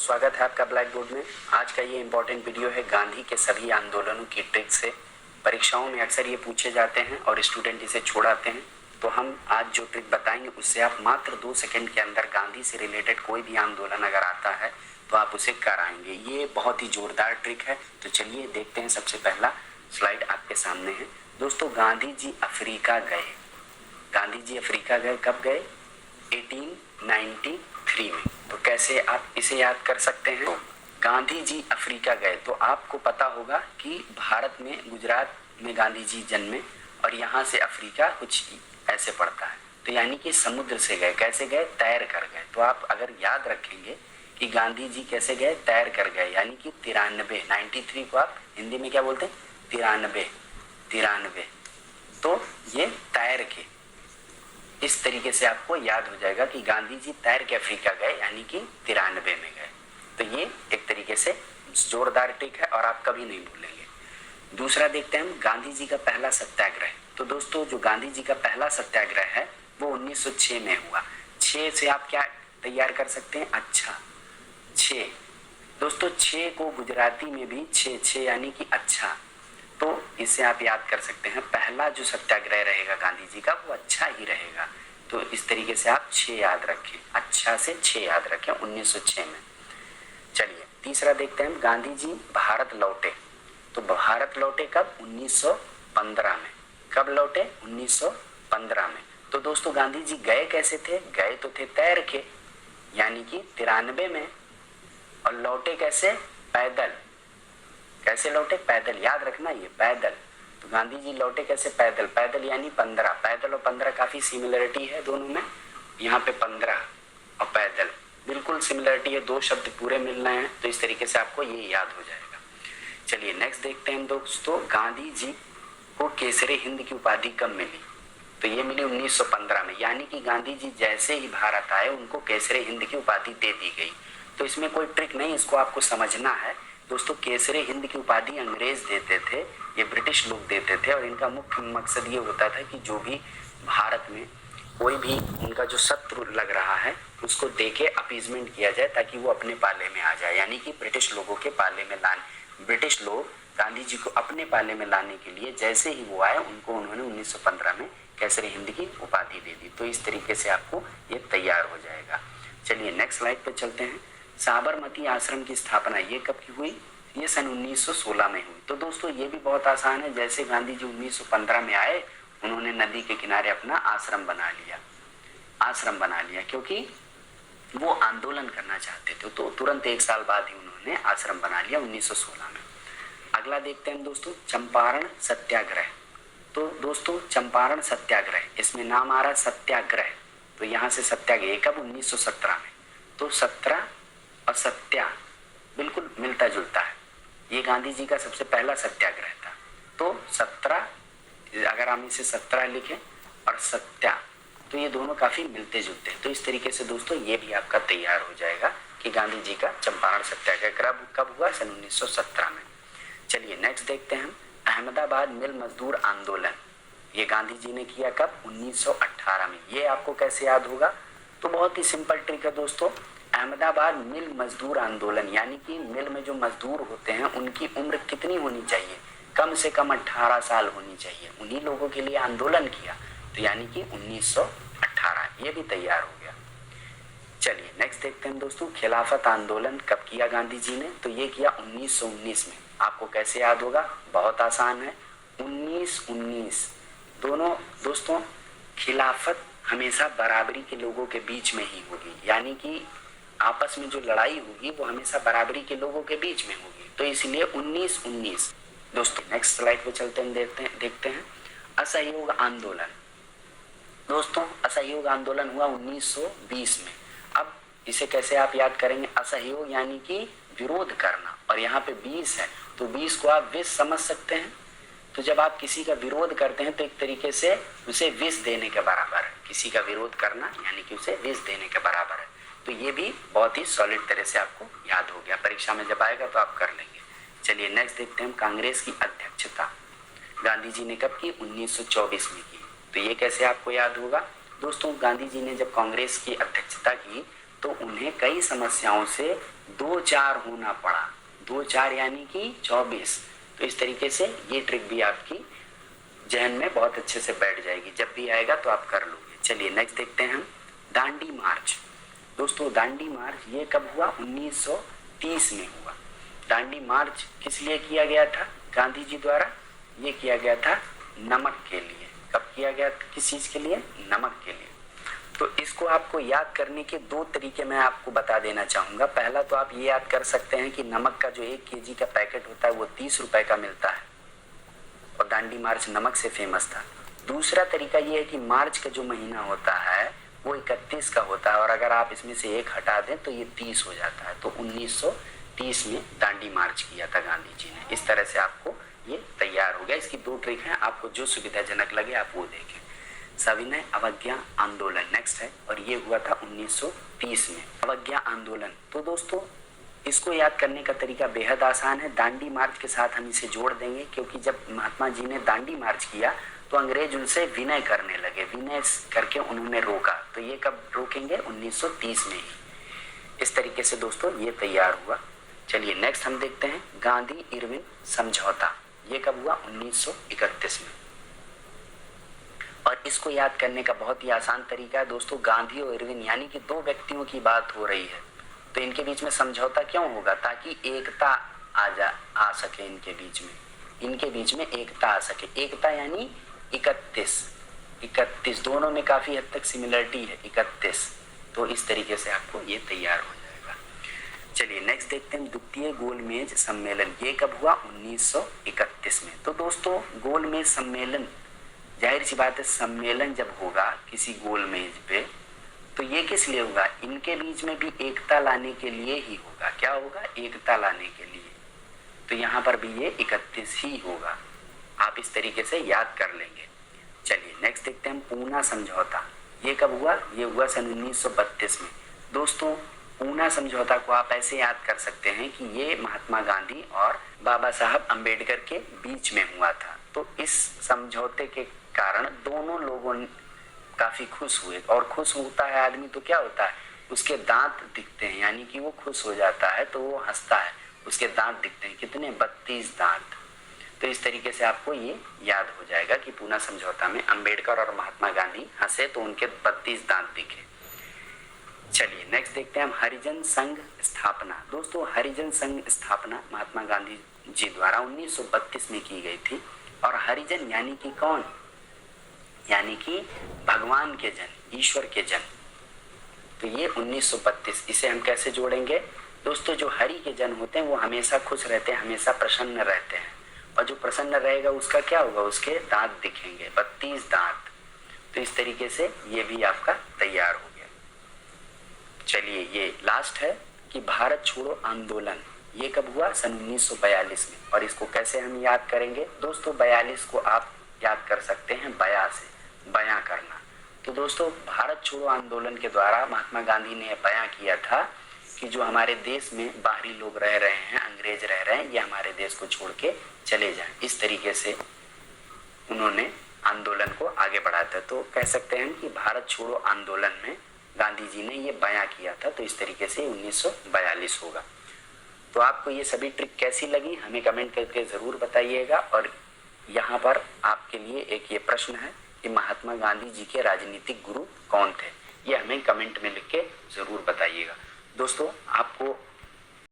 स्वागत है आपका ब्लैक बोर्ड में। आज का ये इम्पोर्टेंट वीडियो है गांधी के सभी आंदोलनों की ट्रिक से। परीक्षाओं में अक्सर ये पूछे जाते हैं और स्टूडेंट इसे छोड़ आते हैं। तो हम आज जो ट्रिक बताएंगे उससे आप मात्र 2 सेकंड के अंदर गांधी से रिलेटेड कोई भी आंदोलन अगर आता है तो आप उसे कराएंगे। ये बहुत ही जोरदार ट्रिक है। तो चलिए देखते हैं। सबसे पहला स्लाइड आपके सामने है। दोस्तों, गांधी जी अफ्रीका गए। गांधी जी अफ्रीका गए कब गए? 1893 में। तो कैसे आप इसे याद कर सकते हैं? गांधी जी अफ्रीका गए तो आपको पता होगा कि भारत में गुजरात में गांधी जी जन्मे और यहाँ से अफ्रीका कुछ ऐसे पड़ता है। तो यानी कि समुद्र से गए। कैसे गए? तैर कर गए। तो आप अगर याद रखेंगे कि गांधी जी कैसे गए? तैर कर गए। यानी कि 93 को आप हिंदी में क्या बोलते हैं? 93। तो ये तैर के, इस तरीके से आपको याद हो जाएगा कि गांधी जी तैर के अफ्रीका गए यानी कि 93 में गए। तो ये एक तरीके से जोरदार ट्रिक है और आप कभी नहीं भूलेंगे। दूसरा देखते हैं हम, गांधी जी का पहला सत्याग्रह। तो दोस्तों, जो गांधी जी का पहला सत्याग्रह है वो 1906 में हुआ। 6 से आप क्या तैयार कर सकते हैं? अच्छा, 6। दोस्तों, 6 को गुजराती में भी 6 यानी कि अच्छा। तो इसे आप याद कर सकते हैं। पहला जो सत्याग्रह रहेगा गांधी जी का वो अच्छा ही रहेगा। तो इस तरीके से आप 6 याद रखें। अच्छा से 6 याद रखें 1906 में। चलिए तीसरा देखते हैं। गांधी जी भारत लौटे। तो भारत लौटे कब? 1915 में। कब लौटे? 1915 में। तो दोस्तों, गांधी जी गए कैसे थे? गए तो थे तैर के यानी कि 93 में। और लौटे कैसे? पैदल। कैसे लौटे? पैदल। याद रखना ये पैदल। तो गांधी जी लौटे कैसे? पैदल। पैदल यानी 15। पैदल और 15 काफी सिमिलरिटी है दोनों में। यहाँ पे 15 और पैदल बिल्कुल सिमिलरिटी है। 2 शब्द पूरे मिल रहे हैं। तो इस तरीके से आपको ये याद हो जाएगा। चलिए नेक्स्ट देखते हैं दोस्तों। गांधी जी को केसरे हिंद की उपाधि कब मिली? तो ये मिली 1915 में। यानी कि गांधी जी जैसे ही भारत आए उनको केसरे हिंद की उपाधि दे दी गई। तो इसमें कोई ट्रिक नहीं, इसको आपको समझना है। दोस्तों, केसरे हिंद की उपाधि अंग्रेज देते थे, ये ब्रिटिश लोग देते थे। और इनका मुख्य मकसद ये होता था कि जो भी भारत में कोई भी उनका जो शत्रु लग रहा है उसको देके अपीजमेंट किया जाए ताकि वो अपने पाले में आ जाए। यानी कि ब्रिटिश लोगों के पाले में लाने, ब्रिटिश लोग गांधी जी को अपने पाले में लाने के लिए जैसे ही वो आए उनको उन्होंने 1915 में केसरे हिंद की उपाधि दे दी। तो इस तरीके से आपको ये तैयार हो जाएगा। चलिए नेक्स्ट स्लाइड पे चलते हैं। साबरमती आश्रम की स्थापना ये कब की हुई? ये सन 1916 में हुई। तो दोस्तों, ये भी बहुत आसान है। जैसे गांधी जी 1915 में आए उन्होंने नदी के किनारे अपना आश्रम बना लिया। आश्रम बना लिया क्योंकि वो आंदोलन करना चाहते थे। तो तुरंत 1 साल बाद ही उन्होंने आश्रम बना लिया 1916 में। अगला देखते हैं दोस्तों, चंपारण सत्याग्रह। तो दोस्तों, चंपारण सत्याग्रह, इसमें नाम आ रहा है सत्याग्रह। तो यहाँ से सत्याग्रह कब? 1917 में। तो 17 और सत्या बिल्कुल मिलता जुलता है। ये गांधी जी का सबसे पहला सत्याग्रह था। तो 17, अगर हम इसे 17 लिखें और सत्या, तो ये दोनों काफी मिलते जुलते हैं। तो इस तरीके से दोस्तों ये भी आपका तैयार हो जाएगा कि गांधी जी का चंपारण सत्याग्रह कब हुआ? सन 1917 में। चलिए नेक्स्ट देखते हैं हम, अहमदाबाद मिल मजदूर आंदोलन। ये गांधी जी ने किया कब? 1918 में। ये आपको कैसे याद होगा? तो बहुत ही सिंपल ट्रिक है दोस्तों। अहमदाबाद मिल मजदूर आंदोलन यानी कि मिल में जो मजदूर होते हैं उनकी उम्र कितनी होनी चाहिए? कम से कम 18 साल होनी चाहिए। उन्हीं लोगों के लिए आंदोलन किया। तो यानी कि 1918। ये भी तैयार हो गया। चलिए नेक्स्ट देखते हैं दोस्तों, खिलाफत आंदोलन कब किया गांधी जी ने? तो ये किया 1919 में। आपको कैसे याद होगा? बहुत आसान है। 1919 दोनों दोस्तों, खिलाफत हमेशा बराबरी के लोगों के बीच में ही होगी। यानी कि आपस में जो लड़ाई होगी वो हमेशा बराबरी के लोगों के बीच में होगी। तो इसलिए 1919। दोस्तों नेक्स्ट स्लाइड पे चलते हैं, देखते हैं असहयोग आंदोलन। दोस्तों, असहयोग आंदोलन हुआ 1920 में। अब इसे कैसे आप याद करेंगे? असहयोग यानी कि विरोध करना, और यहाँ पे 20 है तो 20 को आप विष समझ सकते हैं। तो जब आप किसी का विरोध करते हैं तो एक तरीके से उसे विष देने के बराबर है। किसी का विरोध करना यानी कि उसे विष देने के बराबर है। तो ये भी बहुत ही सॉलिड तरह से आपको याद हो गया। परीक्षा में जब आएगा तो आप कर लेंगे। चलिए नेक्स्ट देखते हैं, कांग्रेस की अध्यक्षता गांधी जी ने कब की? 1924 में की। तो ये कैसे आपको याद होगा? दोस्तों, गांधी जी ने जब कांग्रेस की अध्यक्षता की तो उन्हें कई समस्याओं से दो चार होना पड़ा, दो चार यानी कि 24। तो इस तरीके से ये ट्रिक भी आपकी जहन में बहुत अच्छे से बैठ जाएगी, जब भी आएगा तो आप कर लोगे। चलिए नेक्स्ट देखते हैं हम दांडी मार्च। दोस्तों दांडी मार्च ये कब हुआ? 1930 में हुआ। दांडी मार्च किस लिए किया गया था गांधी जी द्वारा? ये किया गया था नमक के लिए। कब किया गया? किस चीज के लिए? नमक के लिए। तो इसको आपको याद करने के दो तरीके मैं आपको बता देना चाहूंगा। पहला तो आप ये याद कर सकते हैं कि नमक का जो 1 केजी का पैकेट होता है वो 30 रुपए का मिलता है और दांडी मार्च नमक से फेमस था। दूसरा तरीका ये है कि मार्च का जो महीना होता है वो 31 का होता है और अगर आप इसमें से एक हटा दें तो ये 30 हो जाता है। तो 1930 में दांडी मार्च किया था गांधी जी ने। इस तरह से आपको ये तैयार हो गया। इसकी दो ट्रिक हैं, आपको जो सुविधाजनक लगे आप वो देखें। सविनय अवज्ञा आंदोलन नेक्स्ट है और ये हुआ था 1930 में। अवज्ञा आंदोलन, तो दोस्तों इसको याद करने का तरीका बेहद आसान है। दांडी मार्च के साथ हम इसे जोड़ देंगे क्योंकि जब महात्मा जी ने दांडी मार्च किया तो अंग्रेज उनसे विनय करने लगे, विनय करके उन्होंने रोका। तो ये कब रोकेंगे? 1930 में ही। इस तरीके से दोस्तों ये तैयार हुआ। चलिए नेक्स्ट हम देखते हैं गांधी इरविन समझौता। ये कब हुआ? 1931 में। और इसको याद करने का बहुत ही आसान तरीका है दोस्तों। गांधी और इरविन यानी कि दो व्यक्तियों की बात हो रही है तो इनके बीच में समझौता क्यों होगा? ताकि एकता आ सके इनके बीच में, इनके बीच में एकता आ सके। एकता यानी 31 दोनों में काफी हद तक सिमिलरिटी है 31। तो इस तरीके से आपको ये तैयार हो जाएगा। चलिए नेक्स्ट देखते हैं द्वितीय गोलमेज सम्मेलन। ये कब हुआ? 1931 में। तो दोस्तों गोलमेज सम्मेलन, जाहिर सी बात है सम्मेलन जब होगा किसी गोलमेज पे तो ये किस लिए होगा? इनके बीच में भी एकता लाने के लिए ही होगा। क्या होगा? एकता लाने के लिए। तो यहाँ पर भी ये 31 ही होगा। आप इस तरीके से याद कर लेंगे। चलिए नेक्स्ट देखते हैं पूना समझौता। ये कब हुआ? ये हुआ सन 1932 में। दोस्तों पूना समझौता को आप ऐसे याद कर सकते हैं कि ये महात्मा गांधी और बाबा साहब अम्बेडकर के बीच में हुआ था। तो इस समझौते के कारण दोनों लोगों काफी खुश हुए। और खुश होता है आदमी तो क्या होता है? उसके दांत दिखते हैं, यानी कि वो खुश हो जाता है तो वो हंसता है, उसके दांत दिखते हैं। कितने? 32 दांत। तो इस तरीके से आपको ये याद हो जाएगा कि पूना समझौता में अम्बेडकर और महात्मा गांधी हंसे तो उनके 32 दांत दिखे। चलिए नेक्स्ट देखते हैं हम हरिजन संघ स्थापना। दोस्तों हरिजन संघ स्थापना महात्मा गांधी जी द्वारा 1932 में की गई थी। और हरिजन यानी कि कौन? यानी कि भगवान के जन, ईश्वर के जन। तो ये 1932, इसे हम कैसे जोड़ेंगे? दोस्तों जो हरि के जन होते हैं वो हमेशा खुश रहते हैं, हमेशा प्रसन्न रहते हैं। और जो प्रसन्न रहेगा उसका क्या होगा? उसके दांत दिखेंगे, 32 दांत। तो इस तरीके से ये भी आपका तैयार हो गया। चलिए ये लास्ट है कि भारत छोड़ो आंदोलन। ये कब हुआ? सन 1942 में। और इसको कैसे हम याद करेंगे? दोस्तों 42 को आप याद कर सकते हैं बया से, बयां करना। तो दोस्तों भारत छोड़ो आंदोलन के द्वारा महात्मा गांधी ने बयां किया था कि जो हमारे देश में बाहरी लोग रह रहे हैं, अंग्रेज रह रहे हैं, ये हमारे देश को छोड़ के चले जाएं। इस तरीके से उन्होंने आंदोलन को आगे बढ़ाया था। तो कह सकते हैं कि भारत छोड़ो आंदोलन में गांधी जी ने ये बयां किया था। तो इस तरीके से 1942 होगा। तो आपको ये सभी ट्रिक कैसी लगी हमें कमेंट करके जरूर बताइएगा। और यहाँ पर आपके लिए एक ये प्रश्न है कि महात्मा गांधी जी के राजनीतिक गुरु कौन थे? ये हमें कमेंट में लिख के जरूर बताइएगा। दोस्तों आपको